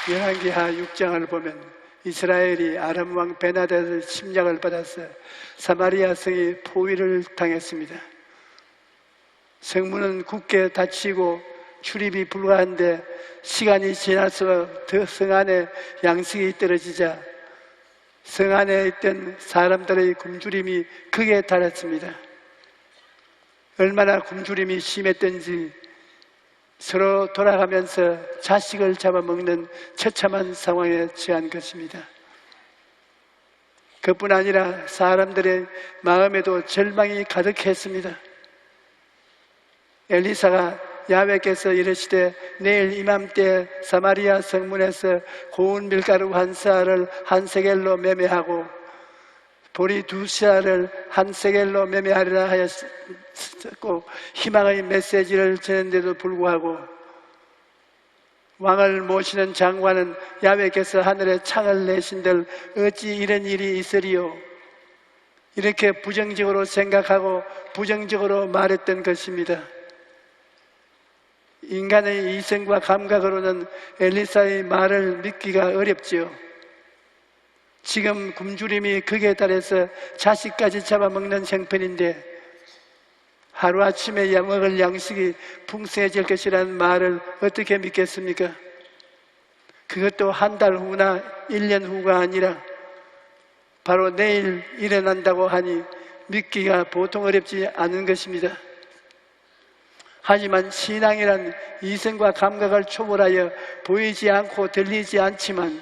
열왕기하 6장을 보면 이스라엘이 아람 왕 베나닷의 침략을 받아서 사마리아 성이 포위를 당했습니다. 성문은 굳게 닫히고 출입이 불가한데 시간이 지나서 성 안에 양식이 떨어지자 성 안에 있던 사람들의 굶주림이 극에 달했습니다. 얼마나 굶주림이 심했던지 서로 돌아가면서 자식을 잡아먹는 처참한 상황에 처한 것입니다. 그뿐 아니라 사람들의 마음에도 절망이 가득했습니다. 엘리사가 야훼께서 이르시되 내일 이맘때 사마리아 성문에서 고운 밀가루 한 쌀을 한 세겔로 매매하고 보리 2쌀을 한 세겔로 매매하리라 하였고 희망의 메시지를 전했는데도 불구하고 왕을 모시는 장관은 야훼께서 하늘에 창을 내신들 어찌 이런 일이 있으리요? 이렇게 부정적으로 생각하고 부정적으로 말했던 것입니다. 인간의 이성과 감각으로는 엘리사의 말을 믿기가 어렵지요. 지금 굶주림이 극에 달해서 자식까지 잡아먹는 형편인데 하루아침에 먹을 양식이 풍성해질 것이라는 말을 어떻게 믿겠습니까? 그것도 한 달 후나 1년 후가 아니라 바로 내일 일어난다고 하니 믿기가 보통 어렵지 않은 것입니다. 하지만 신앙이란 이성과 감각을 초월하여 보이지 않고 들리지 않지만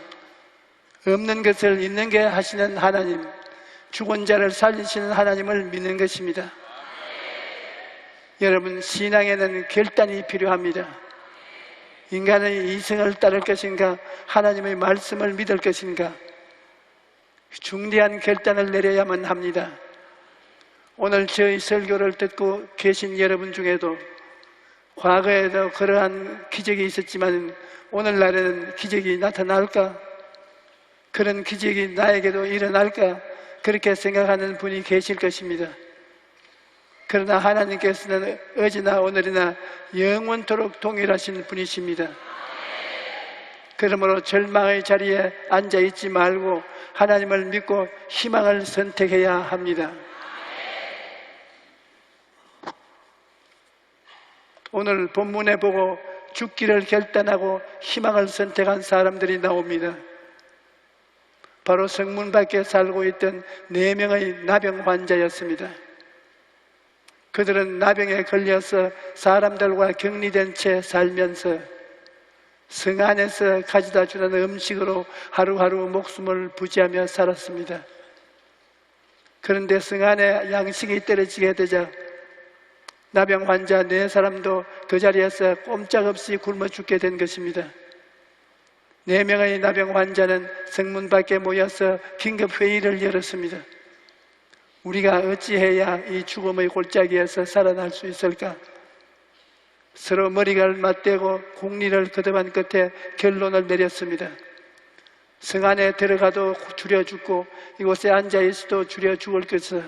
없는 것을 있는 게 하시는 하나님, 죽은 자를 살리시는 하나님을 믿는 것입니다. 여러분, 신앙에는 결단이 필요합니다. 인간의 이성을 따를 것인가, 하나님의 말씀을 믿을 것인가, 중대한 결단을 내려야만 합니다. 오늘 저희 설교를 듣고 계신 여러분 중에도 과거에도 그러한 기적이 있었지만 오늘날에는 기적이 나타날까? 그런 기적이 나에게도 일어날까? 그렇게 생각하는 분이 계실 것입니다. 그러나 하나님께서는 어제나 오늘이나 영원토록 동일하신 분이십니다. 그러므로 절망의 자리에 앉아있지 말고 하나님을 믿고 희망을 선택해야 합니다. 오늘 본문에 보고 죽기를 결단하고 희망을 선택한 사람들이 나옵니다. 바로 성문 밖에 살고 있던 4명의 나병 환자였습니다. 그들은 나병에 걸려서 사람들과 격리된 채 살면서 성 안에서 가져다 주는 음식으로 하루하루 목숨을 부지하며 살았습니다. 그런데 성 안에 양식이 떨어지게 되자 나병 환자 4사람도 그 자리에서 꼼짝없이 굶어 죽게 된 것입니다. 4명의 나병 환자는 성문 밖에 모여서 긴급 회의를 열었습니다. 우리가 어찌해야 이 죽음의 골짜기에서 살아날 수 있을까? 서로 머리를 맞대고 국리를 거듭한 끝에 결론을 내렸습니다. 성 안에 들어가도 주려 죽고 이곳에 앉아있어도 주려 죽을 것을,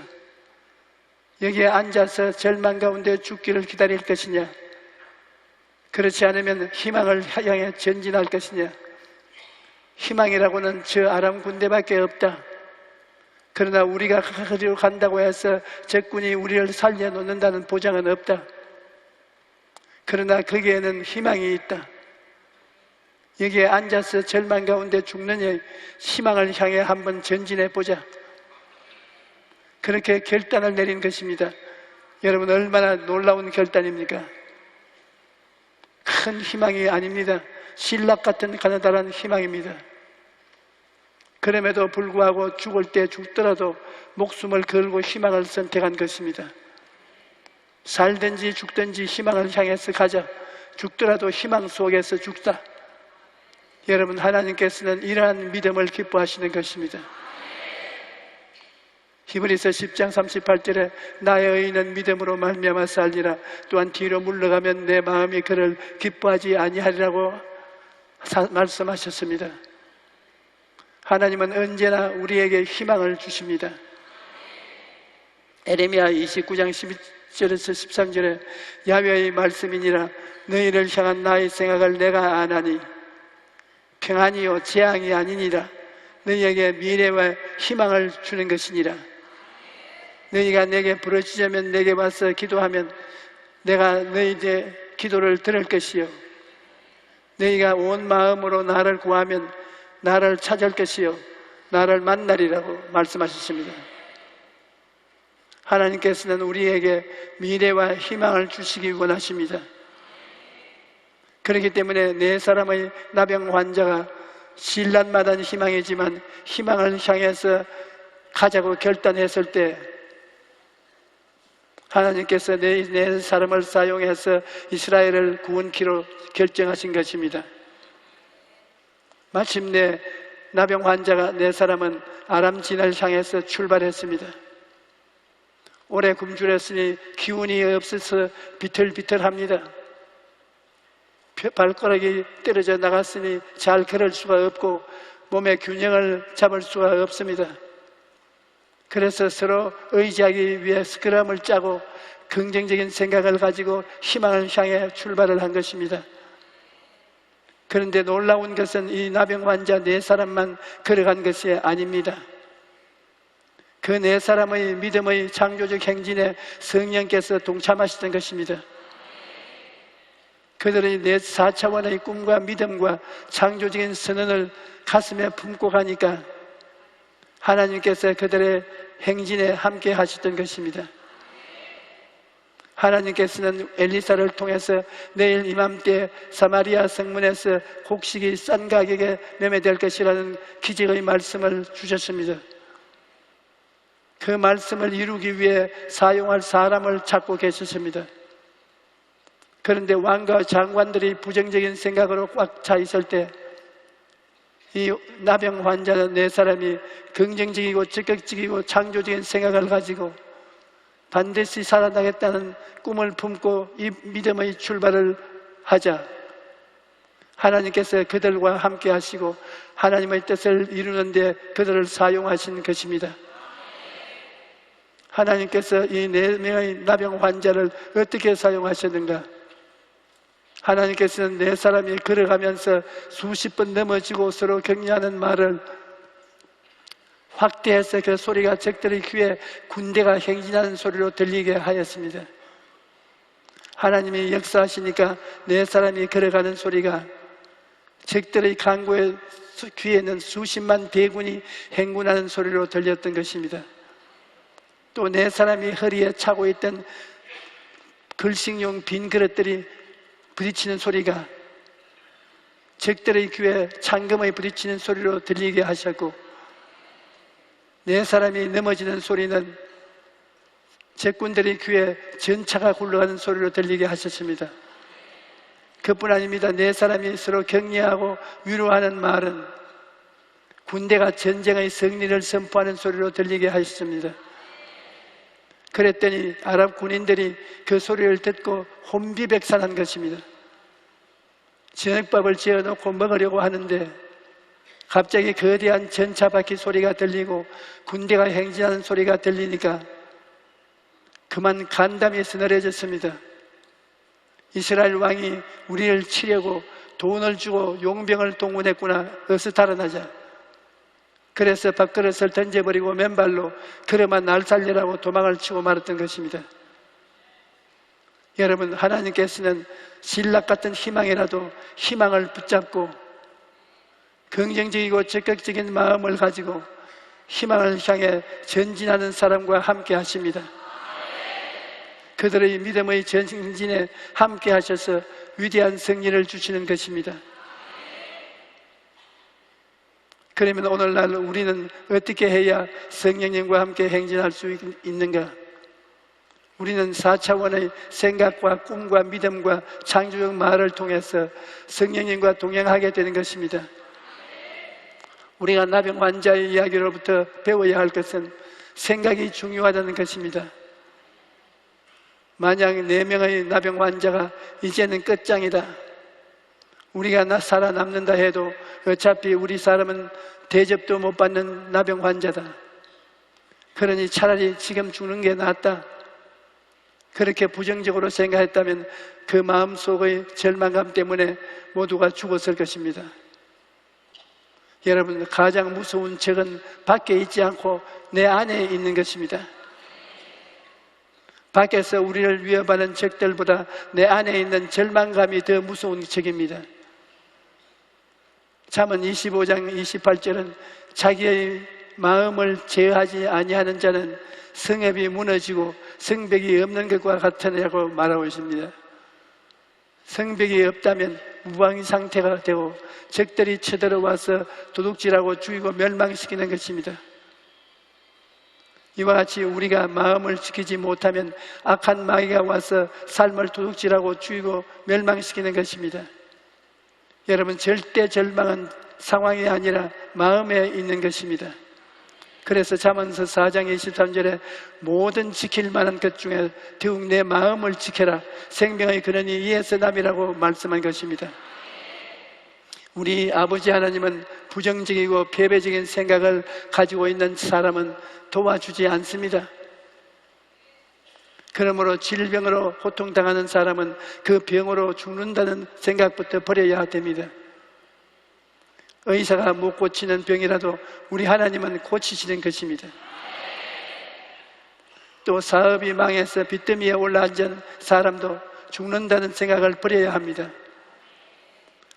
여기에 앉아서 절망 가운데 죽기를 기다릴 것이냐, 그렇지 않으면 희망을 향해 전진할 것이냐. 희망이라고는 저 아람 군대밖에 없다. 그러나 우리가 그리로 간다고 해서 적군이 우리를 살려놓는다는 보장은 없다. 그러나 거기에는 희망이 있다. 여기에 앉아서 절망 가운데 죽느냐, 희망을 향해 한번 전진해 보자. 그렇게 결단을 내린 것입니다. 여러분, 얼마나 놀라운 결단입니까? 큰 희망이 아닙니다. 신락 같은 가느다란 희망입니다. 그럼에도 불구하고 죽을 때 죽더라도 목숨을 걸고 희망을 선택한 것입니다. 살든지 죽든지 희망을 향해서 가자. 죽더라도 희망 속에서 죽자. 여러분, 하나님께서는 이러한 믿음을 기뻐하시는 것입니다. 히브리서 10장 38절에 나의 의인은 믿음으로 말미암아 살리라. 또한 뒤로 물러가면 내 마음이 그를 기뻐하지 아니하리라고 말씀하셨습니다. 하나님은 언제나 우리에게 희망을 주십니다. 에레미야 29장 12절에서 13절에 야훼의 말씀이니라. 너희를 향한 나의 생각을 내가 아나니 평안이요 재앙이 아니니라. 너희에게 미래와 희망을 주는 것이니라. 너희가 내게 부르짖으면 내게 와서 기도하면 내가 너희의 기도를 들을 것이요 너희가 온 마음으로 나를 구하면 나를 찾을 것이요 나를 만나리라고 말씀하셨습니다. 하나님께서는 우리에게 미래와 희망을 주시기 원하십니다. 그렇기 때문에 네 사람의 나병 환자가 신란마다는 희망이지만 희망을 향해서 가자고 결단했을 때 하나님께서 네 사람을 사용해서 이스라엘을 구원키로 결정하신 것입니다. 마침내 나병 환자가 네 사람은 아람 진을 향해서 출발했습니다. 오래 굶주렸으니 기운이 없어서 비틀비틀합니다. 발가락이 떨어져 나갔으니 잘 걸을 수가 없고 몸의 균형을 잡을 수가 없습니다. 그래서 서로 의지하기 위해 스크럼을 짜고 긍정적인 생각을 가지고 희망을 향해 출발을 한 것입니다. 그런데 놀라운 것은 이 나병 환자 네 사람만 걸어간 것이 아닙니다. 그 네 사람의 믿음의 창조적 행진에 성령께서 동참하시던 것입니다. 그들의 네 4차원의 꿈과 믿음과 창조적인 선언을 가슴에 품고 가니까 하나님께서 그들의 행진에 함께 하셨던 것입니다. 하나님께서는 엘리사를 통해서 내일 이맘때 사마리아 성문에서 곡식이 싼 가격에 매매될 것이라는 기적의 말씀을 주셨습니다. 그 말씀을 이루기 위해 사용할 사람을 찾고 계셨습니다. 그런데 왕과 장관들이 부정적인 생각으로 꽉 차 있을 때 이 나병 환자 네 사람이 긍정적이고 적극적이고 창조적인 생각을 가지고 반드시 살아나겠다는 꿈을 품고 이 믿음의 출발을 하자 하나님께서 그들과 함께 하시고 하나님의 뜻을 이루는 데 그들을 사용하신 것입니다. 하나님께서 이 4명의 나병 환자를 어떻게 사용하셨는가? 하나님께서는 네 사람이 걸어가면서 수십 번 넘어지고 서로 격려하는 말을 확대해서 그 소리가 적들의 귀에 군대가 행진하는 소리로 들리게 하였습니다. 하나님이 역사하시니까 네 사람이 걸어가는 소리가 적들의 강구의 귀에는 수십만 대군이 행군하는 소리로 들렸던 것입니다. 또 네 사람이 허리에 차고 있던 걸식용 빈 그릇들이 부딪히는 소리가 적들의 귀에 창금의 부딪히는 소리로 들리게 하셨고 네 사람이 넘어지는 소리는 적군들의 귀에 전차가 굴러가는 소리로 들리게 하셨습니다. 그뿐 아닙니다. 네 사람이 서로 격려하고 위로하는 말은 군대가 전쟁의 승리를 선포하는 소리로 들리게 하셨습니다. 그랬더니 아랍 군인들이 그 소리를 듣고 혼비백산한 것입니다. 저녁밥을 지어놓고 먹으려고 하는데 갑자기 거대한 전차 바퀴 소리가 들리고 군대가 행진하는 소리가 들리니까 그만 간담이 서늘해졌습니다. 이스라엘 왕이 우리를 치려고 돈을 주고 용병을 동원했구나. 어서 달아나자. 그래서 밥그릇을 던져버리고 맨발로 그러만 날 살리라고 도망을 치고 말았던 것입니다. 여러분, 하나님께서는 신락 같은 희망이라도 희망을 붙잡고 긍정적이고 적극적인 마음을 가지고 희망을 향해 전진하는 사람과 함께 하십니다. 그들의 믿음의 전진에 함께 하셔서 위대한 승리를 주시는 것입니다. 그러면 오늘날 우리는 어떻게 해야 성령님과 함께 행진할 수 있는가? 우리는 4차원의 생각과 꿈과 믿음과 창조적 말을 통해서 성령님과 동행하게 되는 것입니다. 우리가 나병 환자의 이야기로부터 배워야 할 것은 생각이 중요하다는 것입니다. 만약 4명의 나병 환자가 이제는 끝장이다, 우리가 살아남는다 해도 어차피 우리 사람은 대접도 못 받는 나병 환자다, 그러니 차라리 지금 죽는 게 낫다, 그렇게 부정적으로 생각했다면 그 마음속의 절망감 때문에 모두가 죽었을 것입니다. 여러분, 가장 무서운 적은 밖에 있지 않고 내 안에 있는 것입니다. 밖에서 우리를 위협하는 적들보다 내 안에 있는 절망감이 더 무서운 적입니다. 잠언 25장 28절은 자기의 마음을 제어하지 아니하는 자는 성읍이 무너지고 성벽이 없는 것과 같으냐고 말하고 있습니다. 성벽이 없다면 무방비 상태가 되고 적들이 쳐들어와서 도둑질하고 죽이고 멸망시키는 것입니다. 이와 같이 우리가 마음을 지키지 못하면 악한 마귀가 와서 삶을 도둑질하고 죽이고 멸망시키는 것입니다. 여러분, 절대 절망은 상황이 아니라 마음에 있는 것입니다. 그래서 잠언서 4장 23절에 모든 지킬 만한 것 중에 더욱 내 마음을 지켜라. 생명의 근원이 이에서 남이라고 말씀한 것입니다. 우리 아버지 하나님은 부정적이고 패배적인 생각을 가지고 있는 사람은 도와주지 않습니다. 그러므로 질병으로 고통당하는 사람은 그 병으로 죽는다는 생각부터 버려야 됩니다. 의사가 못 고치는 병이라도 우리 하나님은 고치시는 것입니다. 또 사업이 망해서 빚더미에 올라앉은 사람도 죽는다는 생각을 버려야 합니다.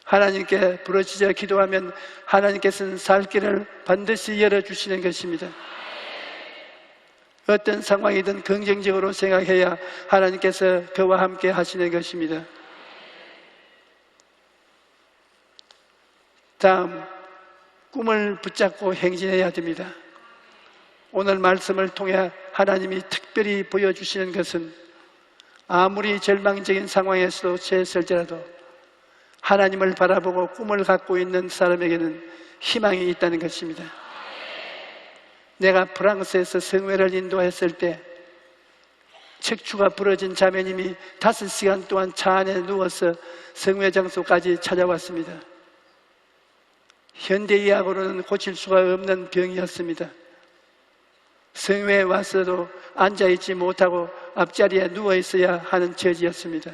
하나님께 부르짖어 기도하면 하나님께서는 살 길을 반드시 열어주시는 것입니다. 어떤 상황이든 긍정적으로 생각해야 하나님께서 그와 함께 하시는 것입니다. 다음, 꿈을 붙잡고 행진해야 됩니다. 오늘 말씀을 통해 하나님이 특별히 보여주시는 것은 아무리 절망적인 상황에서도 처했을지라도 하나님을 바라보고 꿈을 갖고 있는 사람에게는 희망이 있다는 것입니다. 내가 프랑스에서 성회를 인도했을 때 척추가 부러진 자매님이 5시간 동안 차 안에 누워서 성회 장소까지 찾아왔습니다. 현대의학으로는 고칠 수가 없는 병이었습니다. 성회에 와서도 앉아있지 못하고 앞자리에 누워있어야 하는 처지였습니다.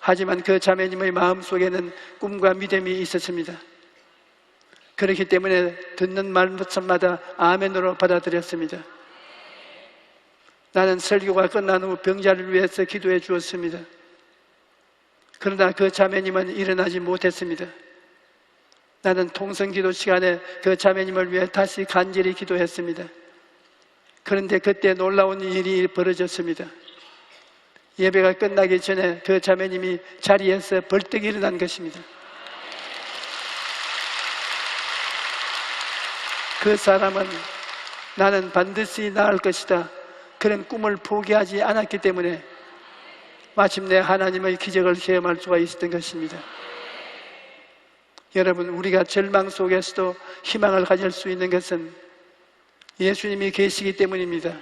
하지만 그 자매님의 마음속에는 꿈과 믿음이 있었습니다. 그렇기 때문에 듣는 말마다 아멘으로 받아들였습니다. 나는 설교가 끝난 후 병자를 위해서 기도해 주었습니다. 그러나 그 자매님은 일어나지 못했습니다. 나는 통성기도 시간에 그 자매님을 위해 다시 간절히 기도했습니다. 그런데 그때 놀라운 일이 벌어졌습니다. 예배가 끝나기 전에 그 자매님이 자리에서 벌떡 일어난 것입니다. 그 사람은 나는 반드시 나을 것이다, 그런 꿈을 포기하지 않았기 때문에 마침내 하나님의 기적을 체험할 수가 있었던 것입니다. 여러분, 우리가 절망 속에서도 희망을 가질 수 있는 것은 예수님이 계시기 때문입니다.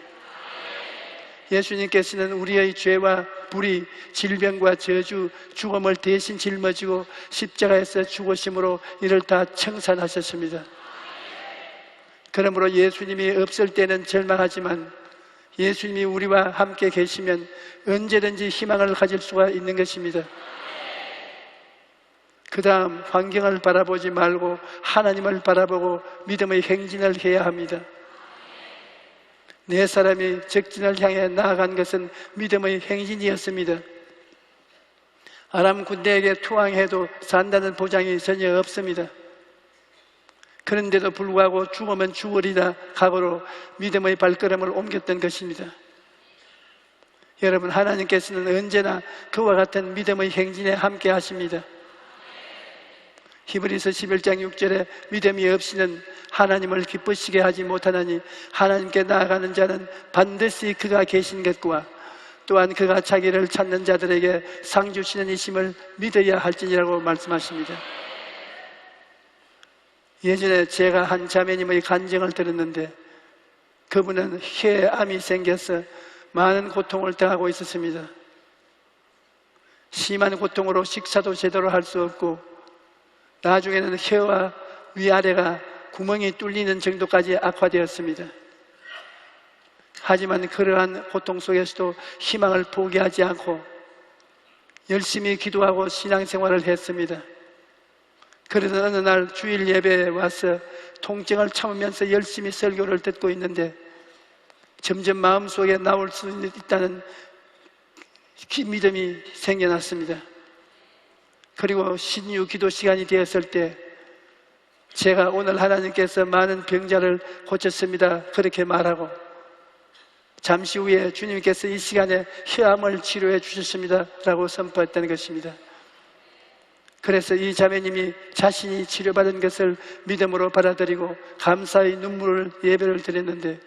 예수님께서는 우리의 죄와 불의, 질병과 저주, 죽음을 대신 짊어지고 십자가에서 죽으심으로 이를 다 청산하셨습니다. 그러므로 예수님이 없을 때는 절망하지만 예수님이 우리와 함께 계시면 언제든지 희망을 가질 수가 있는 것입니다. 그 다음, 환경을 바라보지 말고 하나님을 바라보고 믿음의 행진을 해야 합니다. 네 사람이 적진을 향해 나아간 것은 믿음의 행진이었습니다. 아람 군대에게 투항해도 산다는 보장이 전혀 없습니다. 그런데도 불구하고 죽으면 죽으리라 각오로 믿음의 발걸음을 옮겼던 것입니다. 여러분, 하나님께서는 언제나 그와 같은 믿음의 행진에 함께 하십니다. 히브리서 11장 6절에 믿음이 없이는 하나님을 기쁘시게 하지 못하나니 하나님께 나아가는 자는 반드시 그가 계신 것과 또한 그가 자기를 찾는 자들에게 상 주시는 이심을 믿어야 할지니라고 말씀하십니다. 예전에 제가 한 자매님의 간증을 들었는데 그분은 폐암이 생겨서 많은 고통을 당하고 있었습니다. 심한 고통으로 식사도 제대로 할 수 없고 나중에는 혀와 위아래가 구멍이 뚫리는 정도까지 악화되었습니다. 하지만 그러한 고통 속에서도 희망을 포기하지 않고 열심히 기도하고 신앙생활을 했습니다. 그러던 어느 날 주일 예배에 와서 통증을 참으면서 열심히 설교를 듣고 있는데 점점 마음속에 나올 수 있다는 믿음이 생겨났습니다. 그리고 신유 기도 시간이 되었을 때 제가 오늘 하나님께서 많은 병자를 고쳤습니다 그렇게 말하고 잠시 후에 주님께서 이 시간에 혈암을 치료해 주셨습니다 라고 선포했다는 것입니다. 그래서 이 자매님이 자신이 치료받은 것을 믿음으로 받아들이고 감사의 눈물을 예배를 드렸는데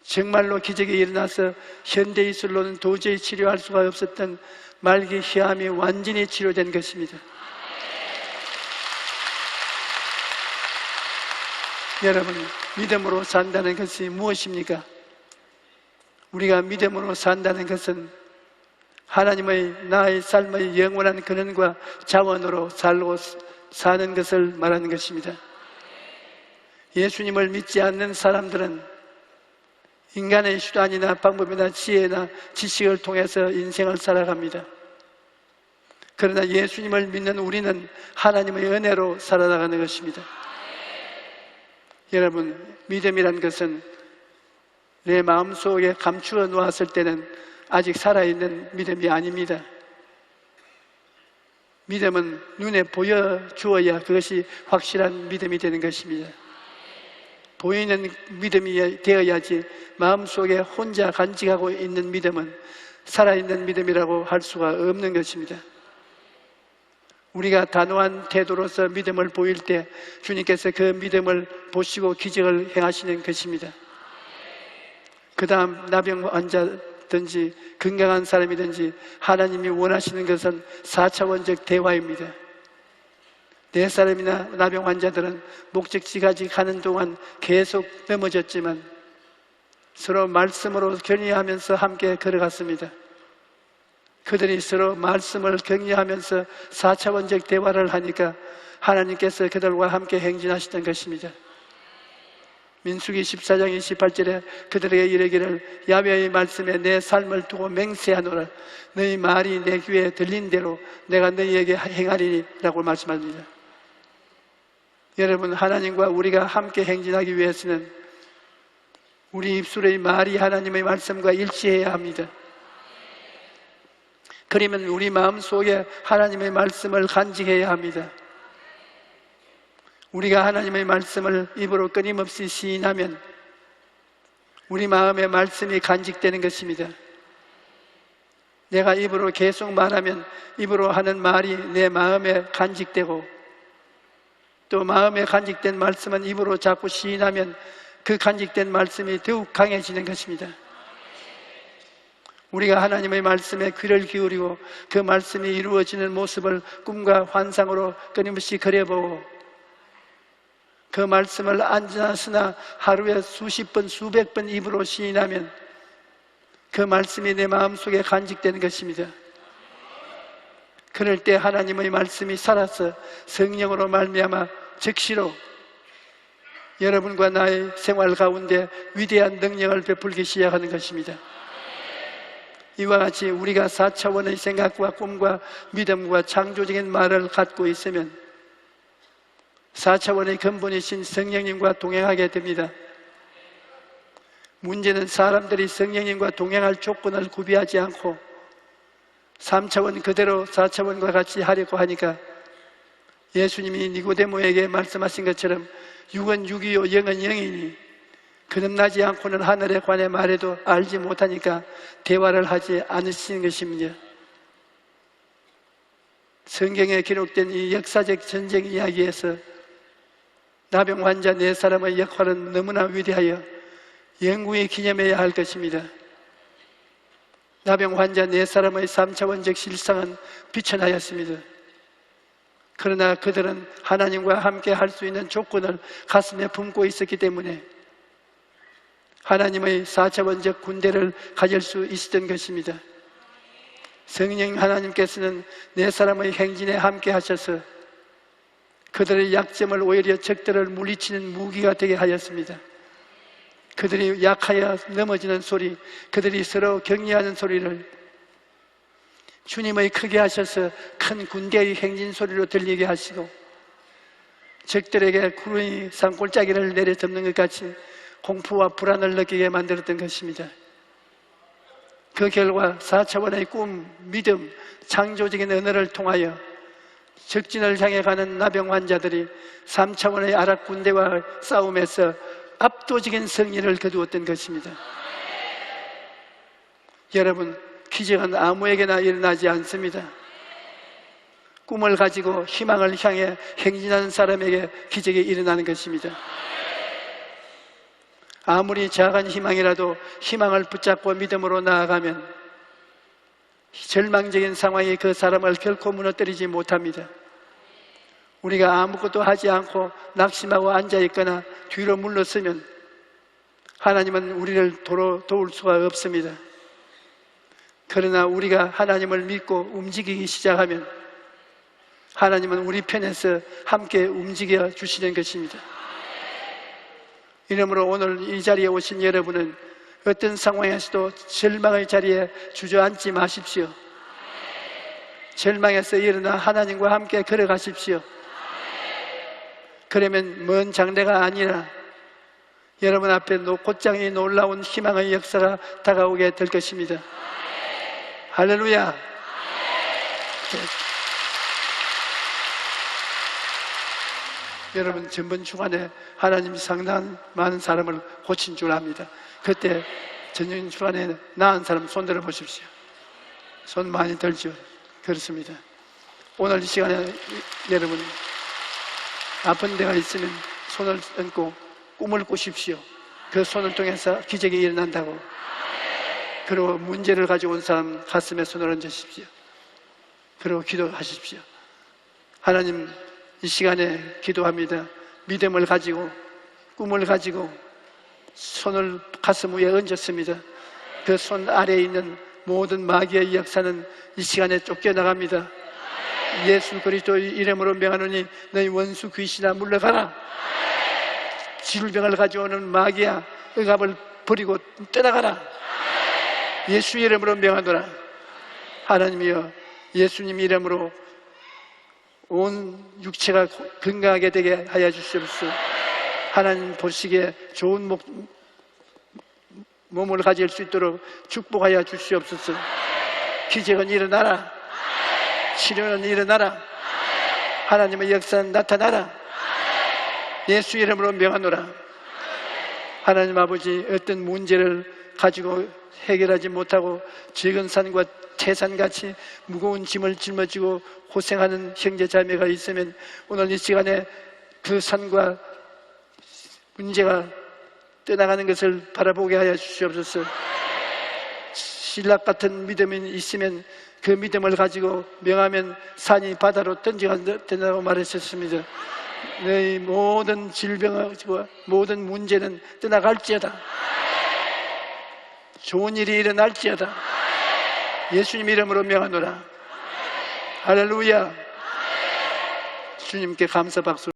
정말로 기적이 일어나서 현대의술로는 도저히 치료할 수가 없었던 말기 혈암이 완전히 치료된 것입니다. 여러분, 믿음으로 산다는 것이 무엇입니까? 우리가 믿음으로 산다는 것은 하나님의 나의 삶의 영원한 근원과 자원으로 살고 사는 것을 말하는 것입니다. 예수님을 믿지 않는 사람들은 인간의 수단이나 방법이나 지혜나 지식을 통해서 인생을 살아갑니다. 그러나 예수님을 믿는 우리는 하나님의 은혜로 살아나가는 것입니다. 여러분, 믿음이란 것은 내 마음속에 감추어 놓았을 때는 아직 살아있는 믿음이 아닙니다. 믿음은 눈에 보여주어야 그것이 확실한 믿음이 되는 것입니다. 보이는 믿음이 되어야지 마음속에 혼자 간직하고 있는 믿음은 살아있는 믿음이라고 할 수가 없는 것입니다. 우리가 단호한 태도로서 믿음을 보일 때 주님께서 그 믿음을 보시고 기적을 행하시는 것입니다. 그 다음 나병 환자든지 건강한 사람이든지 하나님이 원하시는 것은 4차원적 대화입니다. 네 사람이나 나병 환자들은 목적지까지 가는 동안 계속 넘어졌지만 서로 말씀으로 격려하면서 함께 걸어갔습니다. 그들이 서로 말씀을 격려하면서 4차원적 대화를 하니까 하나님께서 그들과 함께 행진하시던 것입니다. 민수기 14장 28절에 그들에게 이르기를 야훼의 말씀에 내 삶을 두고 맹세하노라. 너희 말이 내 귀에 들린 대로 내가 너희에게 행하리니 라고 말씀합니다. 여러분, 하나님과 우리가 함께 행진하기 위해서는 우리 입술의 말이 하나님의 말씀과 일치해야 합니다. 그러면 우리 마음속에 하나님의 말씀을 간직해야 합니다. 우리가 하나님의 말씀을 입으로 끊임없이 시인하면 우리 마음에 말씀이 간직되는 것입니다. 내가 입으로 계속 말하면 입으로 하는 말이 내 마음에 간직되고 또 마음에 간직된 말씀은 입으로 자꾸 시인하면 그 간직된 말씀이 더욱 강해지는 것입니다. 우리가 하나님의 말씀에 귀를 기울이고 그 말씀이 이루어지는 모습을 꿈과 환상으로 끊임없이 그려보고 그 말씀을 앉아서나 하루에 수십 번, 수백 번 입으로 시인하면 그 말씀이 내 마음속에 간직되는 것입니다. 그럴 때 하나님의 말씀이 살아서 성령으로 말미암아 즉시로 여러분과 나의 생활 가운데 위대한 능력을 베풀기 시작하는 것입니다. 이와 같이 우리가 4차원의 생각과 꿈과 믿음과 창조적인 말을 갖고 있으면 4차원의 근본이신 성령님과 동행하게 됩니다. 문제는 사람들이 성령님과 동행할 조건을 구비하지 않고 3차원 그대로 4차원과 같이 하려고 하니까 예수님이 니고데모에게 말씀하신 것처럼 육은 육이요 영은 영이니 거듭나지 않고는 하늘에 관해 말해도 알지 못하니까 대화를 하지 않으시는 것입니다. 성경에 기록된 이 역사적 전쟁 이야기에서 나병 환자 4사람의 역할은 너무나 위대하여 영구히 기념해야 할 것입니다. 나병 환자 4사람의 3차원적 실상은 비천하였습니다. 그러나 그들은 하나님과 함께 할 수 있는 조건을 가슴에 품고 있었기 때문에 하나님의 4차원적 군대를 가질 수 있었던 것입니다. 성령 하나님께서는 4사람의 행진에 함께 하셔서 그들의 약점을 오히려 적들을 물리치는 무기가 되게 하였습니다. 그들이 약하여 넘어지는 소리, 그들이 서로 격려하는 소리를 주님의 크게 하셔서 큰 군대의 행진 소리로 들리게 하시고 적들에게 구름이 산골짜기를 내려덮는 것 같이 공포와 불안을 느끼게 만들었던 것입니다. 그 결과 4차원의 꿈, 믿음, 창조적인 언어를 통하여 적진을 향해 가는 나병 환자들이 3차원의 아랍 군대와 싸움에서 압도적인 승리를 거두었던 것입니다. 여러분, 기적은 아무에게나 일어나지 않습니다. 꿈을 가지고 희망을 향해 행진하는 사람에게 기적이 일어나는 것입니다. 아무리 작은 희망이라도 희망을 붙잡고 믿음으로 나아가면 절망적인 상황이 그 사람을 결코 무너뜨리지 못합니다. 우리가 아무것도 하지 않고 낙심하고 앉아있거나 뒤로 물러서면 하나님은 우리를 도울 수가 없습니다. 그러나 우리가 하나님을 믿고 움직이기 시작하면 하나님은 우리 편에서 함께 움직여 주시는 것입니다. 이러므로 오늘 이 자리에 오신 여러분은 어떤 상황에서도 절망의 자리에 주저앉지 마십시오. 절망에서 일어나 하나님과 함께 걸어가십시오. 그러면 먼 장래가 아니라 여러분 앞에 곧장이 놀라운 희망의 역사가 다가오게 될 것입니다. 할렐루야. 여러분, 전번 주간에 하나님이 상당히 많은 사람을 고친 줄 압니다. 그때 전번 주간에 나은 사람 손 들어 보십시오. 손 많이 들죠? 그렇습니다. 오늘 이 시간에 여러분 아픈 데가 있으면 손을 얹고 꿈을 꾸십시오. 그 손을 통해서 기적이 일어난다고. 그리고 문제를 가지고 온 사람 가슴에 손을 얹으십시오. 그리고 기도하십시오. 하나님, 이 시간에 기도합니다. 믿음을 가지고 꿈을 가지고 손을 가슴 위에 얹었습니다. 그 손 아래에 있는 모든 마귀의 역사는 이 시간에 쫓겨나갑니다. 예수 그리스도의 이름으로 명하노니 너희 원수 귀신아 물러가라. 질병을 가져오는 마귀야, 억압을 버리고 떠나가라. 예수 이름으로 명하노라. 하나님이여, 예수님 이름으로 온 육체가 건강하게 되게 하여 주시옵소서. 하나님 보시기에 좋은 몸을 가질 수 있도록 축복하여 주시옵소서. 기적은 일어나라. 치료는 일어나라. 하나님의 역사는 나타나라. 예수 이름으로 명하노라. 하나님 아버지, 어떤 문제를 가지고 해결하지 못하고 적은 산과 태산같이 무거운 짐을 짊어지고 고생하는 형제 자매가 있으면 오늘 이 시간에 그 산과 문제가 떠나가는 것을 바라보게 하여 주시옵소서. 신락 같은 믿음이 있으면 그 믿음을 가지고 명하면 산이 바다로 던져간다고 말하셨습니다. 너희 모든 질병과 모든 문제는 떠나갈지어다. 좋은 일이 일어날지어다. 예수님 이름으로 명하노라. 할렐루야. 주님께 감사 박수.